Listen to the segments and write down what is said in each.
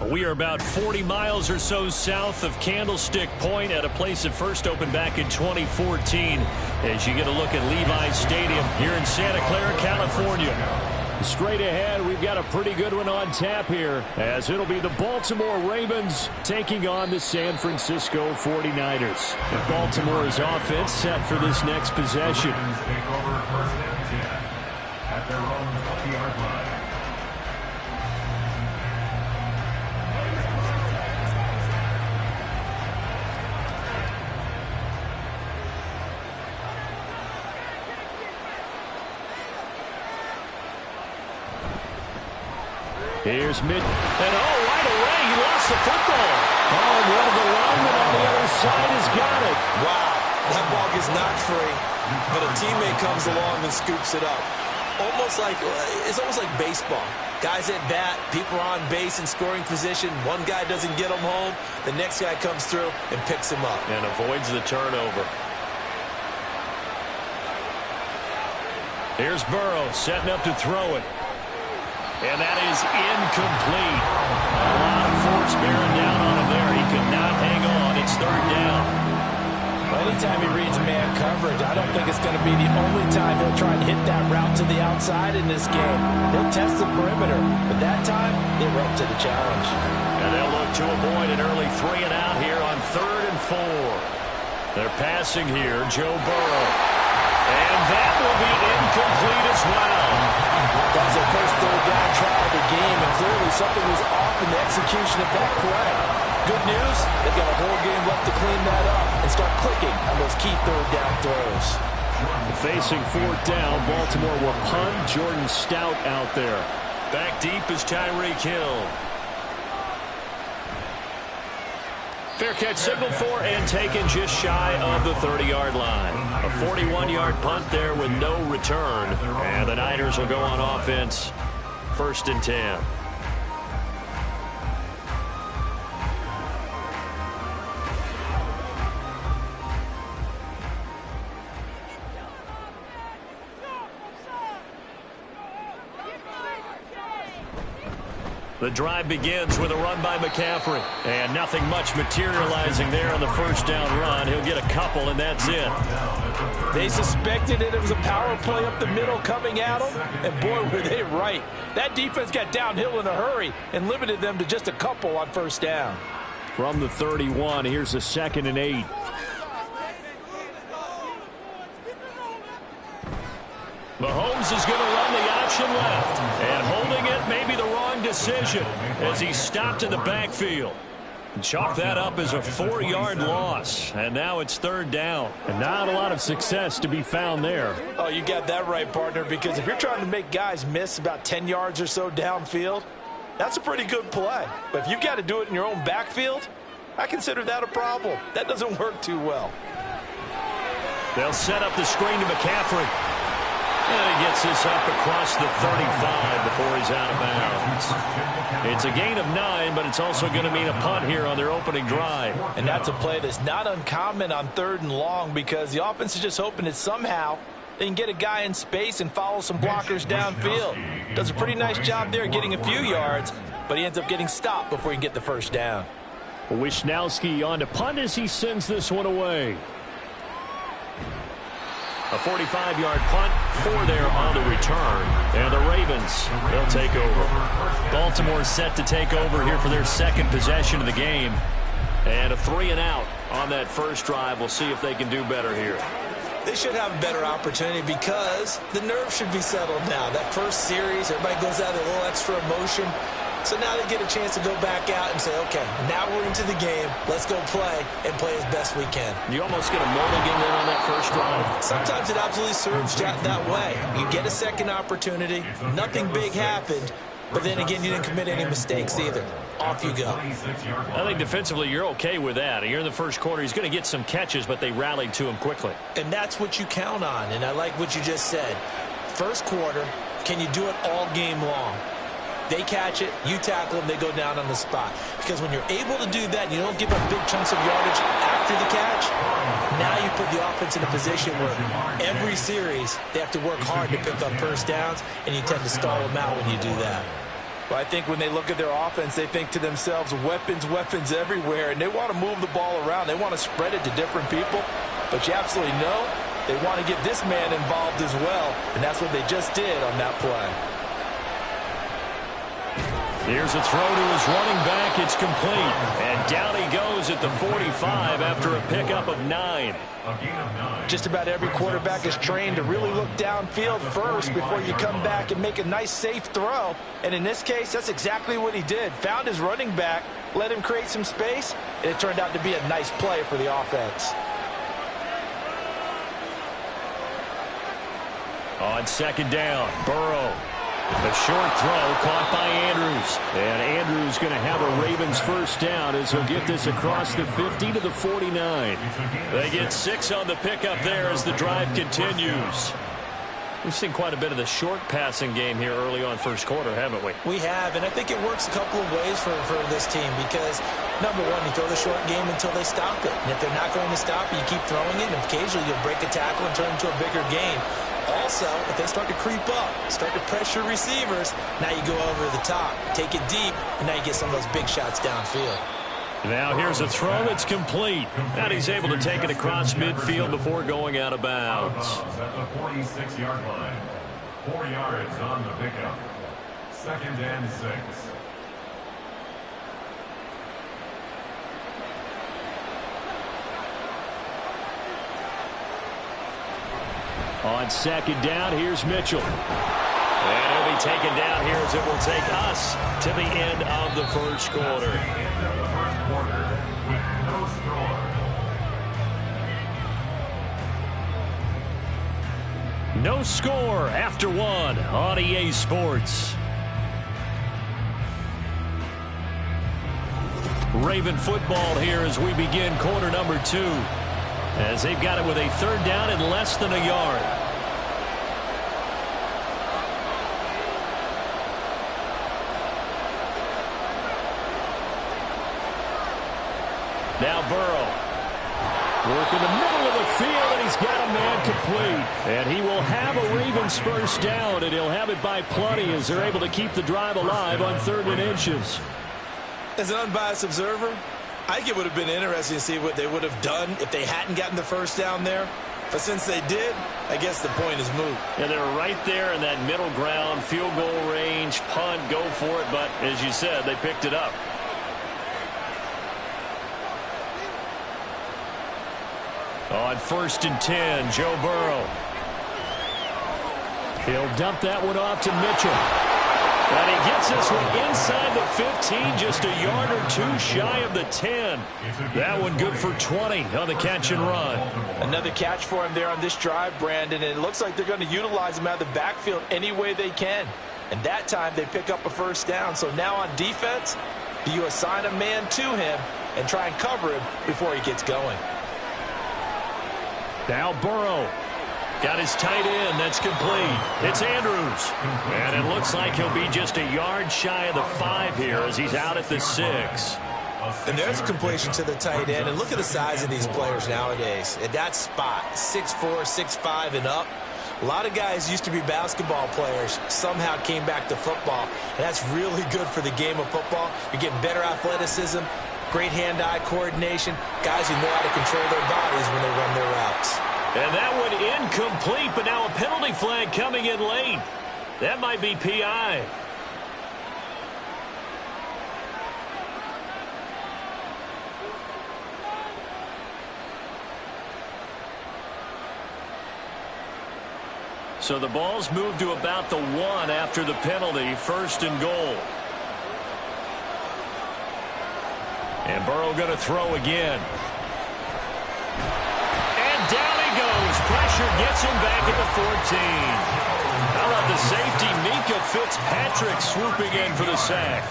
We are about 40 miles or so south of Candlestick Point at a place that first opened back in 2014 as you get a look at Levi's Stadium here in Santa Clara, California. Straight ahead, we've got a pretty good one on tap here as it'll be the Baltimore Ravens taking on the San Francisco 49ers. And Baltimore's offense set for this next possession. Take over first and 10 at their own 20-yard line. Here's mid, and right away, he lost the football. Oh, one of the linemen on the other side has got it. Wow, that ball gets knocked free, but a teammate comes along and scoops it up. It's almost like baseball. Guys at bat, people are on base in scoring position. One guy doesn't get him home, the next guy comes through and picks him up. And avoids the turnover. Here's Burrow setting up to throw it. And that is incomplete. A lot of force bearing down on him there. He could not hang on. It's third down. Well, anytime he reads man coverage, I don't think it's going to be the only time he'll try and hit that route to the outside in this game. He'll test the perimeter, but that time, they were up to the challenge. And they'll look to avoid an early 3 and out here on 3rd and 4. They're passing here, Joe Burrow. And that will be incomplete as well. That was their first third down try of the game, and clearly something was off in the execution of that play. Good news, they've got a whole game left to clean that up and start clicking on those key third down throws. Facing 4th down, Baltimore will punt. Jordan Stout out there. Back deep is Tyreek Hill. Fair catch signaled for and taken just shy of the 30-yard line. A 41-yard punt there with no return. And the Niners will go on offense. 1st and 10. The drive begins with a run by McCaffrey. And nothing much materializing there on the first down run. He'll get a couple, and that's it. They suspected it was a power play up the middle coming at them, and boy, were they right. That defense got downhill in a hurry and limited them to just a couple on first down. From the 31, here's a 2nd and 8. Mahomes is going to run the option left. And holding it may be the wrong decision as he stopped in the backfield. Chalk that up as a 4-yard loss. And now it's 3rd down. And not a lot of success to be found there. Oh, you got that right, partner, because if you're trying to make guys miss about 10 yards or so downfield, that's a pretty good play. But if you've got to do it in your own backfield, I consider that a problem. That doesn't work too well. They'll set up the screen to McCaffrey. And he gets this up across the 35 before he's out of bounds. It's a gain of 9, but it's also going to mean a punt here on their opening drive. And that's a play that's not uncommon on 3rd and long because the offense is just hoping that somehow they can get a guy in space and follow some blockers downfield. Does a pretty nice job there getting a few yards, but he ends up getting stopped before he can get the first down. Wisnowski on to punt as he sends this one away. A 45-yard punt, 4 there on the return. And the Ravens, they'll take over. Baltimore set to take over here for their 2nd possession of the game. And a 3 and out on that first drive. We'll see if they can do better here. They should have a better opportunity because the nerves should be settled now. That first series, everybody goes out with a little extra emotion. So now they get a chance to go back out and say, okay, now we're into the game. Let's go play and play as best we can. You almost get a mulligan in on that first drive. Sometimes it absolutely serves that way. You get a second opportunity. Nothing big happened. But then again, you didn't commit any mistakes either. Off you go. I think defensively you're okay with that. Here in the first quarter, he's going to get some catches, but they rallied to him quickly. And that's what you count on. And I like what you just said. First quarter, can you do it all game long? They catch it, you tackle them, they go down on the spot. Because when you're able to do that, you don't give up big chunks of yardage after the catch, now you put the offense in a position where every series they have to work hard to pick up first downs, and you tend to stall them out when you do that. Well, I think when they look at their offense, they think to themselves, weapons, weapons everywhere, and they want to move the ball around. They want to spread it to different people, but you absolutely know they want to get this man involved as well, and that's what they just did on that play. Here's a throw to his running back. It's complete. And down he goes at the 45 after a pickup of 9. Just about every quarterback is trained to really look downfield first before you come back and make a nice, safe throw. And in this case, that's exactly what he did. Found his running back, let him create some space, and it turned out to be a nice play for the offense. On second down, Burrow. A short throw caught by Andrews. And Andrews going to have a Ravens first down as he'll get this across the 50 to the 49. They get 6 on the pickup there as the drive continues. We've seen quite a bit of the short passing game here early on first quarter, haven't we? We have, and I think it works a couple of ways for this team because, number one, you throw the short game until they stop it. And if they're not going to stop it, you keep throwing it, and occasionally you'll break a tackle and turn it into a bigger gain. Also, if they start to creep up, start to pressure receivers, now you go over the top, take it deep, and now you get some of those big shots downfield. Now here's a throw that's complete. And he's able to take it across midfield before going out of bounds. At the 46-yard line. 4 yards on the pickup. 2nd and 6. On second down, here's Mitchell. And he'll be taken down here as it will take us to the end of the first quarter. End of the first quarter with no score. No score after 1 on EA Sports. Raven football here as we begin quarter number 2. As they've got it with a 3rd down and less than a yard. Now Burrow. Work in the middle of the field, and he's got a man complete. And he will have a Ravens first down, and he'll have it by plenty as they're able to keep the drive alive on 3rd and inches. As an unbiased observer, I think it would have been interesting to see what they would have done if they hadn't gotten the first down there. But since they did, I guess the point is moot. And they're right there in that middle ground, field goal range, punt, go for it. But as you said, they picked it up. On 1st and 10, Joe Burrow. He'll dump that one off to Mitchell. And he gets this one inside the 15, just a yard or 2 shy of the 10. That one good for 20 on the catch and run. Another catch for him there on this drive, Brandon, and it looks like they're going to utilize him out of the backfield any way they can. And that time they pick up a first down. So now on defense, do you assign a man to him and try and cover him before he gets going? Now Burrow. Got his tight end. That's complete. It's Andrews. And it looks like he'll be just a yard shy of the 5 here as he's out at the 6. And there's a completion to the tight end. And look at the size of these players nowadays. At that spot, 6'4", 6'5", and up. A lot of guys used to be basketball players, somehow came back to football. And that's really good for the game of football. You're getting better athleticism, great hand-eye coordination, guys who know how to control their bodies when they run their routes. And that one incomplete, but now a penalty flag coming in late. That might be PI. So the ball's moved to about the 1 after the penalty, 1st and goal. And Burrow going to throw again. And down he goes. Pressure gets him back at the 14. How about the safety, Minkah Fitzpatrick, swooping in for the sack.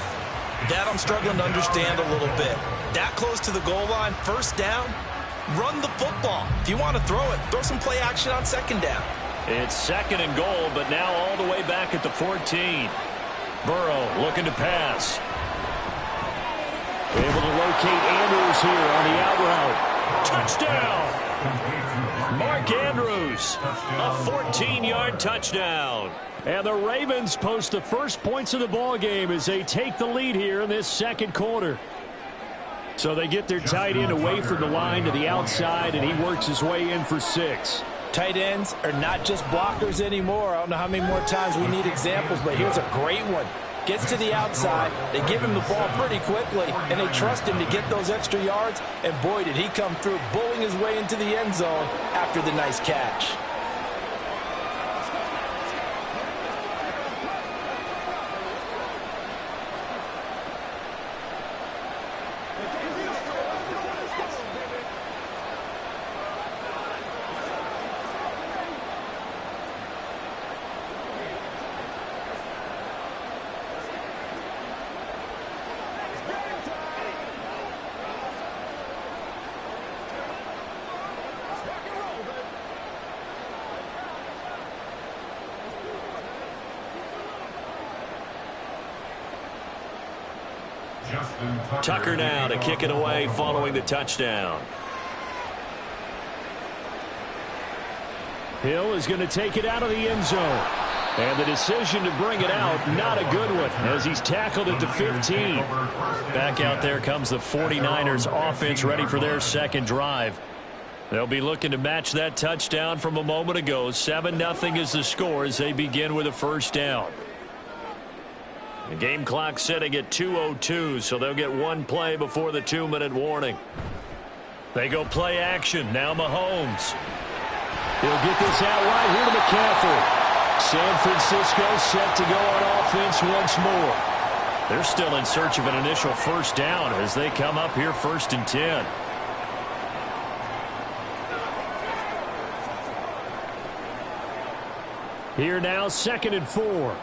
That I'm struggling to understand a little bit. That close to the goal line, first down, run the football. If you want to throw it, throw some play action on second down. It's second and goal, but now all the way back at the 14. Burrow looking to pass. Able to locate Andrews here on the out route. Touchdown! Mark Andrews, a 14-yard touchdown. And the Ravens post the first points of the ball game as they take the lead here in this second quarter. So they get their tight end away from the line to the outside, and he works his way in for 6. Tight ends are not just blockers anymore. I don't know how many more times we need examples, but here's a great one. Gets to the outside, they give him the ball pretty quickly, and they trust him to get those extra yards, and boy, did he come through, bullying his way into the end zone after the nice catch. Tucker now to kick it away following the touchdown. Hill is going to take it out of the end zone. And the decision to bring it out, not a good one, as he's tackled at the 15. Back out there comes the 49ers offense ready for their second drive. They'll be looking to match that touchdown from a moment ago. 7-0 is the score as they begin with a first down. The game clock sitting at 2:02, so they'll get one play before the 2-minute warning. They go play action. Now Mahomes. He'll get this out right here to McCaffrey. San Francisco set to go on offense once more. They're still in search of an initial first down as they come up here 1st and 10. Here now 2nd and 4.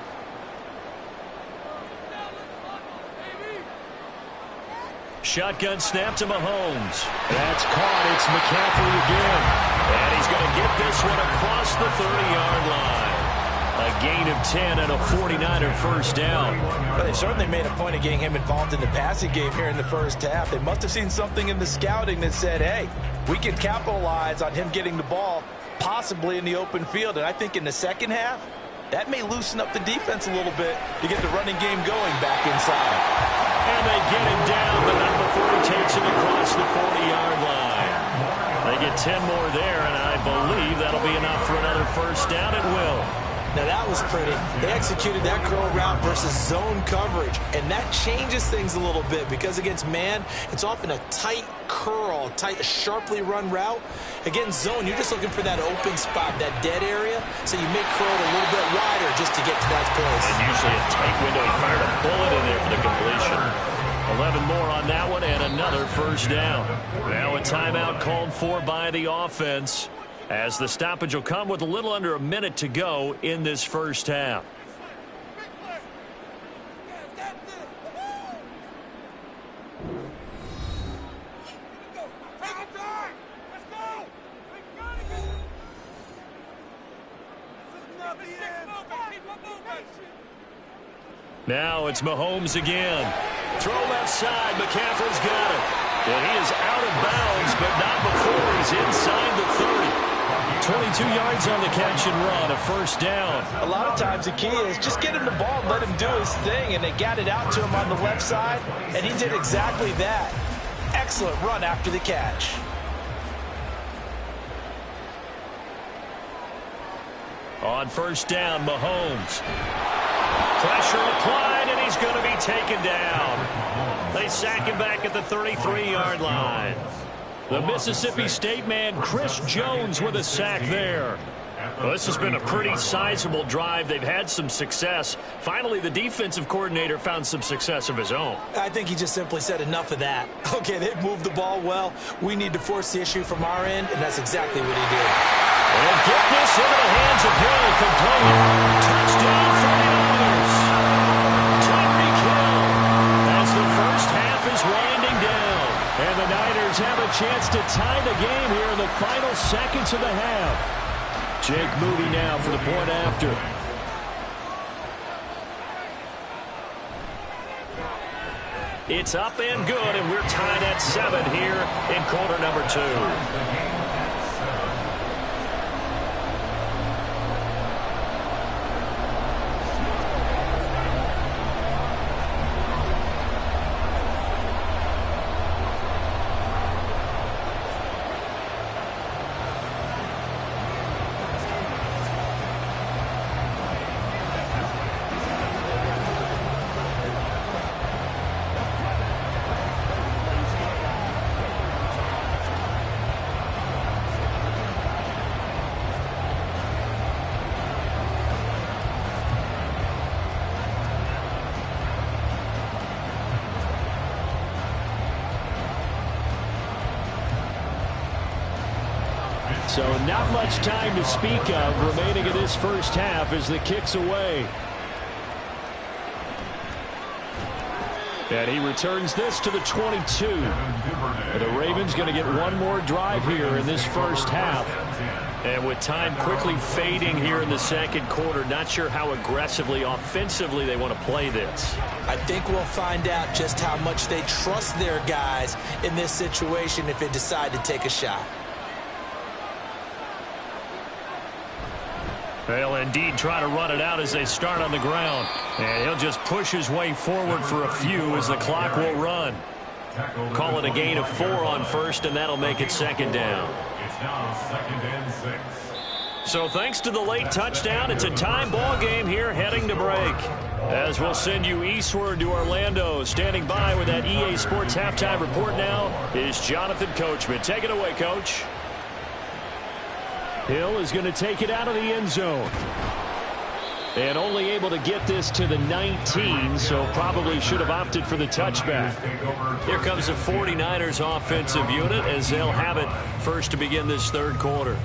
Shotgun snap to Mahomes. That's caught. It's McCaffrey again. And he's going to get this one across the 30-yard line. A gain of 10 and a 49er first down. Well, they certainly made a point of getting him involved in the passing game here in the first half. They must have seen something in the scouting that said, hey, we can capitalize on him getting the ball possibly in the open field. And I think in the second half, that may loosen up the defense a little bit to get the running game going back inside. And they get him down, but not before he takes him across the 40-yard line. They get 10 more there, and I believe that'll be enough for another first down. It will. Now that was pretty. They executed that curl route versus zone coverage, and that changes things a little bit because against man, it's often a tight curl, tight, sharply run route. Against zone, you're just looking for that open spot, that dead area, so you make curl a little bit wider just to get to that place. And usually a tight window. He fired a bullet in there for the completion. 11 more on that one and another first down. Now a timeout called for by the offense, as the stoppage will come with a little under a minute to go in this first half. Now it's Mahomes again. Throw left side. McCaffrey's got it. And he is out of bounds, but not before he's inside the 30. 22 yards on the catch and run, a first down. A lot of times the key is just get him the ball and let him do his thing, and they got it out to him on the left side, and he did exactly that. Excellent run after the catch. On first down, Mahomes. Pressure applied, and he's going to be taken down. They sack him back at the 33-yard line. The Mississippi State man, Chris Jones, with a sack there. Well, this has been a pretty sizable drive. They've had some success. Finally, the defensive coordinator found some success of his own. I think he just simply said enough of that. Okay, they've moved the ball well. We need to force the issue from our end, and that's exactly what he did. And get this into the hands of Hill. Complete. Touchdown 49ers. Tyreek Hill as the first half is winding down. And the Niners have a chance to tie the game here in the final seconds of the half. Jake Moody now for the point after. It's up and good, and we're tied at 7 here in quarter number 2. So not much time to speak of remaining in this first half as the kick's away. And he returns this to the 22. And the Ravens going to get one more drive here in this first half. And with time quickly fading here in the second quarter, not sure how aggressively, offensively they want to play this. I think we'll find out just how much they trust their guys in this situation if they decide to take a shot. They'll indeed try to run it out as they start on the ground. And he'll just push his way forward for a few as the clock will run. Call it a gain of 4 on first, and that'll make it second down. It's now 2nd and 6. So thanks to the late touchdown, it's a time ball game here heading to break. As we'll send you eastward to Orlando. Standing by with that EA Sports halftime report now is Jonathan Coachman. Take it away, Coach. Hill is going to take it out of the end zone. And only able to get this to the 19, so probably should have opted for the touchback. Here comes the 49ers offensive unit as they'll have it first to begin this third quarter.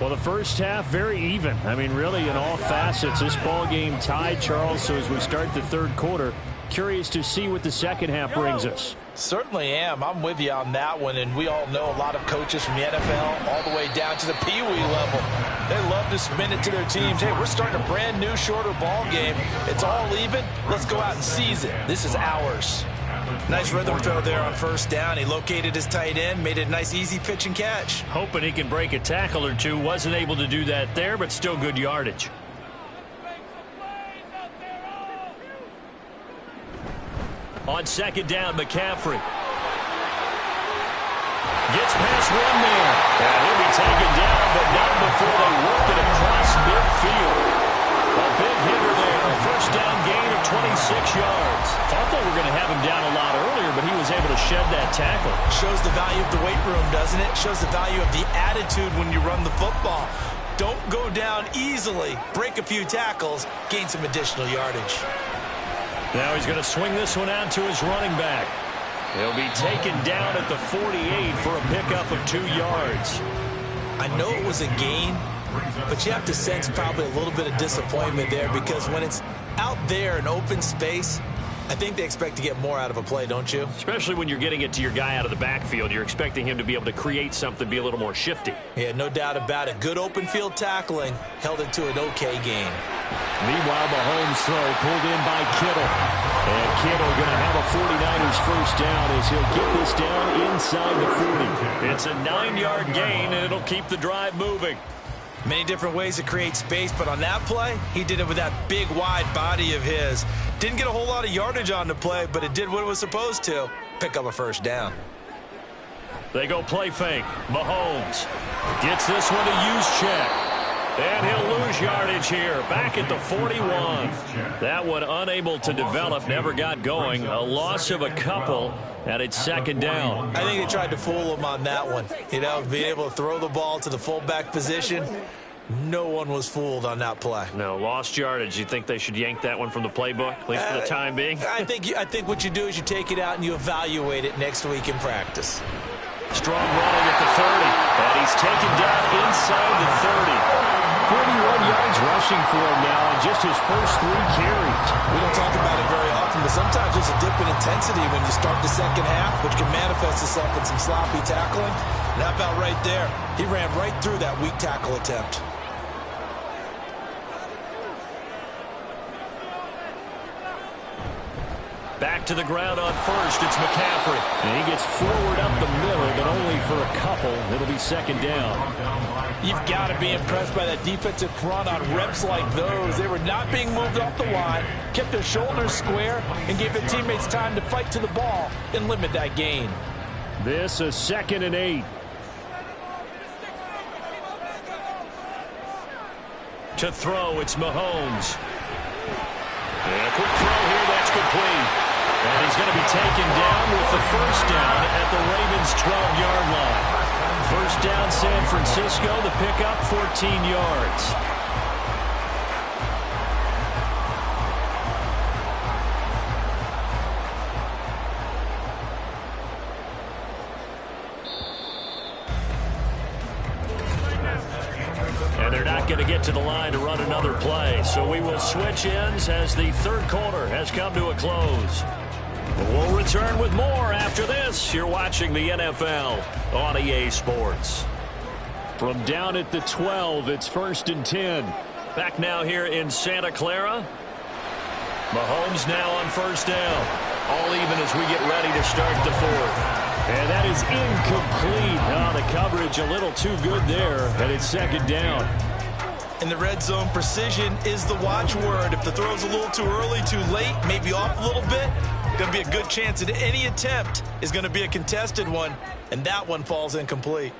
Well, the first half, very even. I mean, really, in all facets, this ball game tied, Charles. So as we start the third quarter, curious to see what the second half brings us. Certainly am. I'm with you on that one, and we all know a lot of coaches from the NFL all the way down to the Pee Wee level. They love to spin it to their teams. Hey, we're starting a brand new, shorter ball game. It's all even. Let's go out and seize it. This is ours. Nice rhythm throw there on first down. He located his tight end, made it a nice, easy pitch and catch. Hoping he can break a tackle or two. Wasn't able to do that there, but still good yardage. On second down, McCaffrey gets past one man. And he'll be taken down, but not before they work it across midfield. A big hitter there. First down gain of 26 yards. Thought they were going to have him down a lot earlier, but he was able to shed that tackle. Shows the value of the weight room, doesn't it? Shows the value of the attitude when you run the football. Don't go down easily. Break a few tackles. Gain some additional yardage. Now he's going to swing this one out to his running back. He'll be taken down at the 48 for a pickup of 2 yards. I know it was a gain, but you have to sense probably a little bit of disappointment there because when it's out there in open space, I think they expect to get more out of a play, don't you? Especially when you're getting it to your guy out of the backfield. You're expecting him to be able to create something, be a little more shifty. Yeah, no doubt about it. Good open field tackling held it to an okay gain. Meanwhile, Mahomes throw pulled in by Kittle. And Kittle going to have a 49ers first down as he'll get this down inside the 40. It's a 9-yard gain, and it'll keep the drive moving. Many different ways to create space, but on that play, he did it with that big, wide body of his. Didn't get a whole lot of yardage on the play, but it did what it was supposed to. Pick up a first down. They go play fake. Mahomes gets this one to Juszczyk. And he'll lose yardage here. Back at the 41. That one unable to develop, never got going. A loss of a couple, and it's second down. I think they tried to fool him on that one. You know, being able to throw the ball to the fullback position. No one was fooled on that play. No, lost yardage. You think they should yank that one from the playbook, at least for the time being? I think what you do is you take it out and you evaluate it next week in practice. Strong running at the 30, and he's taken down inside the 30. 41 yards rushing for him now in just his first 3 carries. We don't talk about it very often, but sometimes there's a dip in intensity when you start the second half, which can manifest itself in some sloppy tackling. And how about right there? He ran right through that weak tackle attempt. Back to the ground on first. It's McCaffrey. And he gets forward up the middle, but only for a couple. It'll be second down. You've got to be impressed by that defensive front on reps like those. They were not being moved off the line, kept their shoulders square, and gave their teammates time to fight to the ball and limit that gain. This is 2nd and 8. To throw, it's Mahomes. And a quick throw here, that's complete. And he's going to be taken down with the first down at the Ravens' 12-yard line. First down, San Francisco. The pickup, 14 yards. And they're not going to get to the line to run another play. So we will switch ends as the third quarter has come to a close. We'll return with more after this. You're watching the NFL on EA Sports. From down at the 12, it's 1st and 10. Back now here in Santa Clara. Mahomes now on first down. All even as we get ready to start the fourth. And that is incomplete. The coverage a little too good there, and it's second down. In the red zone, precision is the watchword. If the throw's a little too early, too late, maybe off a little bit, going to be a good chance that any attempt is going to be a contested one, and that one falls incomplete.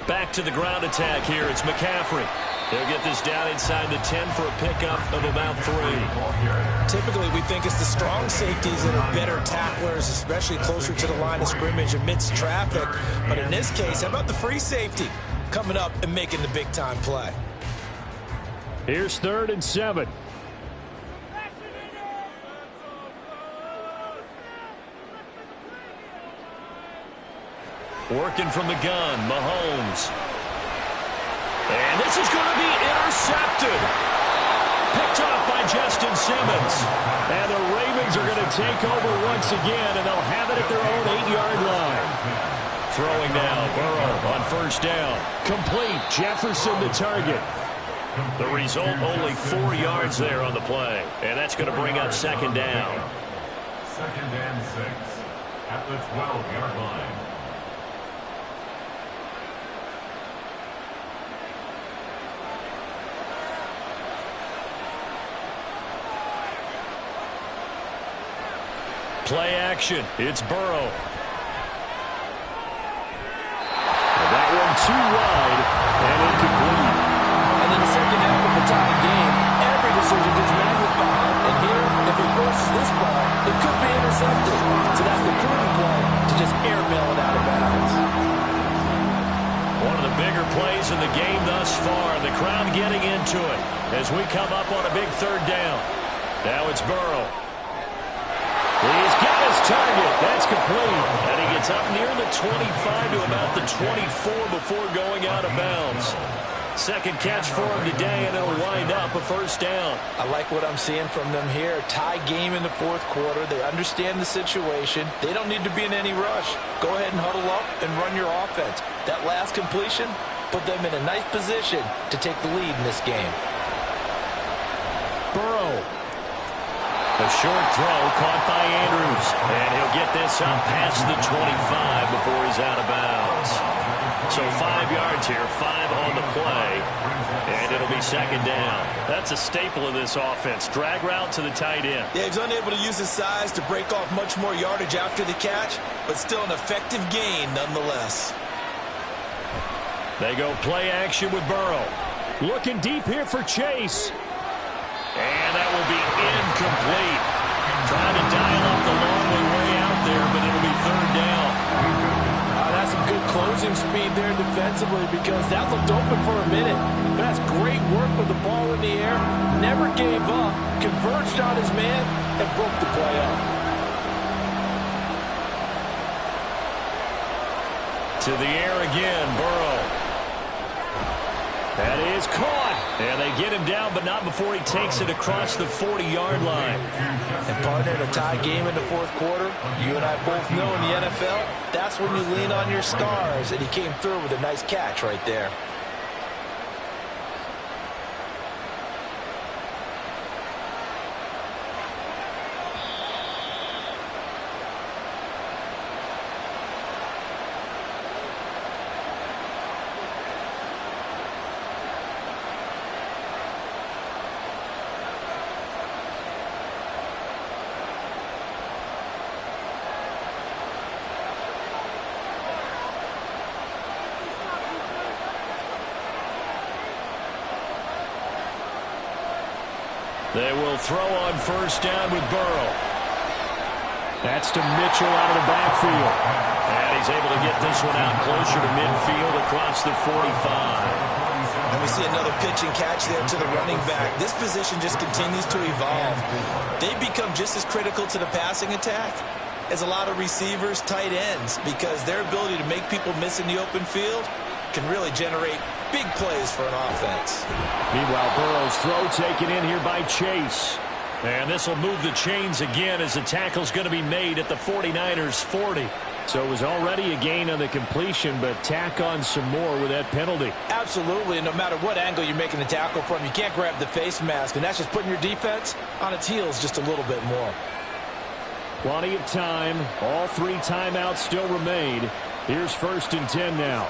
Back to the ground attack here. It's McCaffrey. He'll get this down inside the 10 for a pickup of about 3. Typically, we think it's the strong safeties that are better tacklers, especially closer to the line of scrimmage amidst traffic. But in this case, how about the free safety coming up and making the big-time play? Here's 3rd and 7. Working from the gun, Mahomes. And this is going to be intercepted. Picked off by Justin Simmons. And the Ravens are going to take over once again, and they'll have it at their own 8-yard line. Throwing now, Burrow on first down. Complete. Jefferson the target. The result, only 4 yards there on the play. And that's going to bring up second down. 2nd and 6 at the 12-yard line. Play action. It's Burrow. And that one too wide and incomplete. And in the second half of the tie game, every decision gets magnified. And here, if he forces this ball, it could be intercepted. So that's the prudent play to just airmail it out of bounds. One of the bigger plays in the game thus far. The crowd getting into it as we come up on a big third down. Now it's Burrow. He's got his target. That's complete. And he gets up near the 25 to about the 24 before going out of bounds. Second catch for him today, and it'll wind up a first down. I like what I'm seeing from them here. Tie game in the fourth quarter. They understand the situation. They don't need to be in any rush. Go ahead and huddle up and run your offense. That last completion put them in a nice position to take the lead in this game. Burrow. A short throw caught by Andrews. And he'll get this up past the 25 before he's out of bounds. So 5 yards here, 5 on the play. And it'll be second down. That's a staple of this offense. Drag route to the tight end. Yeah, he's unable to use his size to break off much more yardage after the catch, but still an effective gain nonetheless. They go play action with Burrow. Looking deep here for Chase. And that will be incomplete. Trying to dial up the long way out there, but it'll be third down. That's some good close losing speed there defensively because that looked open for a minute. But that's great work with the ball in the air. Never gave up, converged on his man, and broke the play up. To the air again, Burrow. That is caught. And they get him down, but not before he takes it across the 40-yard line. And partner, in a tie game in the fourth quarter, you and I both know in the NFL, that's when you lean on your stars. And he came through with a nice catch right there. They will throw on first down with Burrow. That's to Mitchell out of the backfield. And he's able to get this one out closer to midfield across the 45. And we see another pitch and catch there to the running back. This position just continues to evolve. They become just as critical to the passing attack as a lot of receivers, tight ends, because their ability to make people miss in the open field can really generate big plays for an offense. Meanwhile, Burrow's throw taken in here by Chase. And this will move the chains again as the tackle's going to be made at the 49ers 40. So it was already a gain on the completion, but tack on some more with that penalty. Absolutely, and no matter what angle you're making the tackle from, you can't grab the face mask, and that's just putting your defense on its heels just a little bit more. Plenty of time. All three timeouts still remain. Here's 1st and 10 now.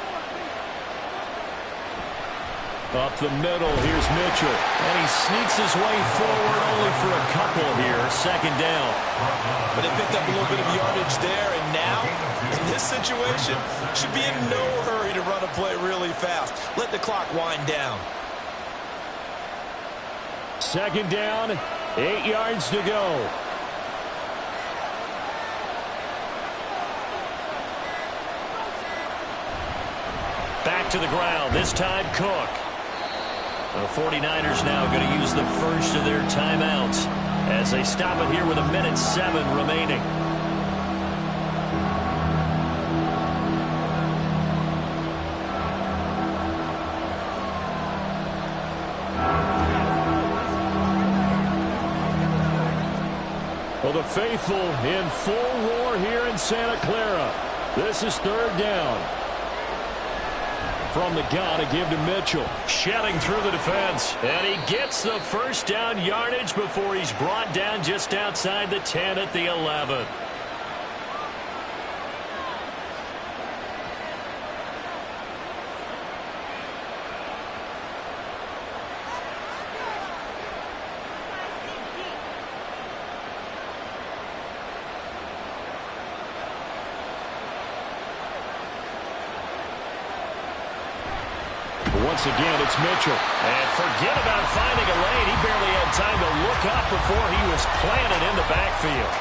Up the middle, here's Mitchell. And he sneaks his way forward only for a couple here. 2nd down. But they picked up a little bit of yardage there, and now, in this situation, should be in no hurry to run a play really fast. Let the clock wind down. 2nd down, 8 yards to go. Back to the ground, this time Cook. The 49ers now going to use the first of their timeouts as they stop it here with 1:07 remaining. Well, the faithful in full roar here in Santa Clara. This is 3rd down. From the gun, a give to Mitchell. Shedding through the defense. And he gets the first down yardage before he's brought down just outside the 10 at the 11. Once again, it's Mitchell. And forget about finding a lane. He barely had time to look up before he was planted in the backfield.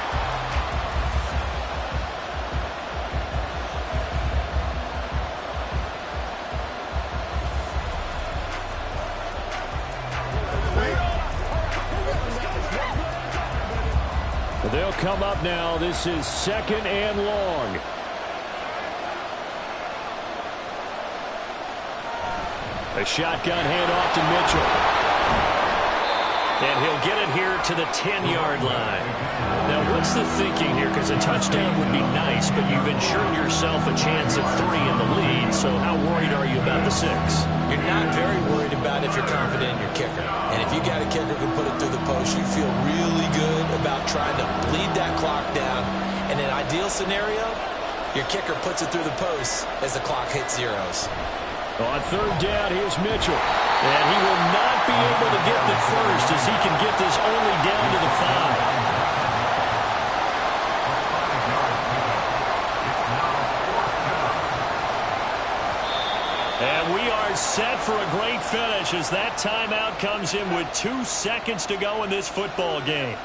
They'll come up now. This is 2nd and long. A shotgun handoff to Mitchell. And he'll get it here to the 10-yard line. Now, what's the thinking here? Because a touchdown would be nice, but you've ensured yourself a chance of 3 in the lead, so how worried are you about the 6? You're not very worried about if you're confident in your kicker. And if you got a kicker who can put it through the post, you feel really good about trying to bleed that clock down. In an ideal scenario, your kicker puts it through the post as the clock hits zeros. On 3rd down, here's Mitchell. And he will not be able to get the first as he can get this only down to the 5. And we are set for a great finish as that timeout comes in with 2 seconds to go in this football game.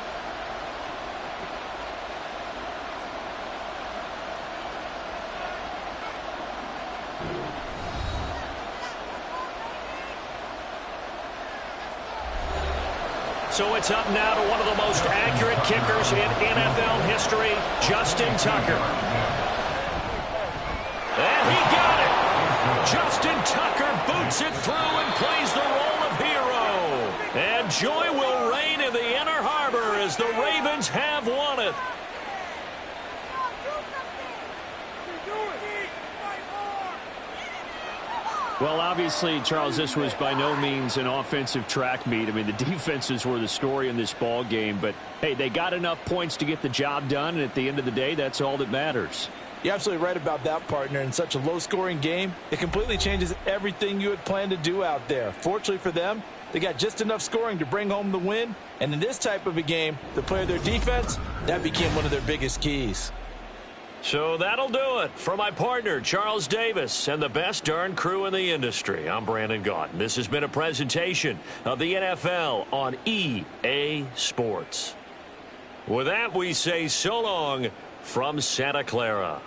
So it's up now to one of the most accurate kickers in NFL history, Justin Tucker. And he got it. Justin Tucker boots it through and plays the role of hero. And joy will reign in the Inner Harbor as the Ravens have won it. Well, obviously, Charles, this was by no means an offensive track meet. I mean, the defenses were the story in this ball game. But, hey, they got enough points to get the job done, and at the end of the day, that's all that matters. You're absolutely right about that, partner. In such a low-scoring game, it completely changes everything you had planned to do out there. Fortunately for them, they got just enough scoring to bring home the win. And in this type of a game, to play their defense, that became one of their biggest keys. So that'll do it for my partner, Charles Davis, and the best darn crew in the industry. I'm Brandon Gaudin. This has been a presentation of the NFL on EA Sports. With that, we say so long from Santa Clara.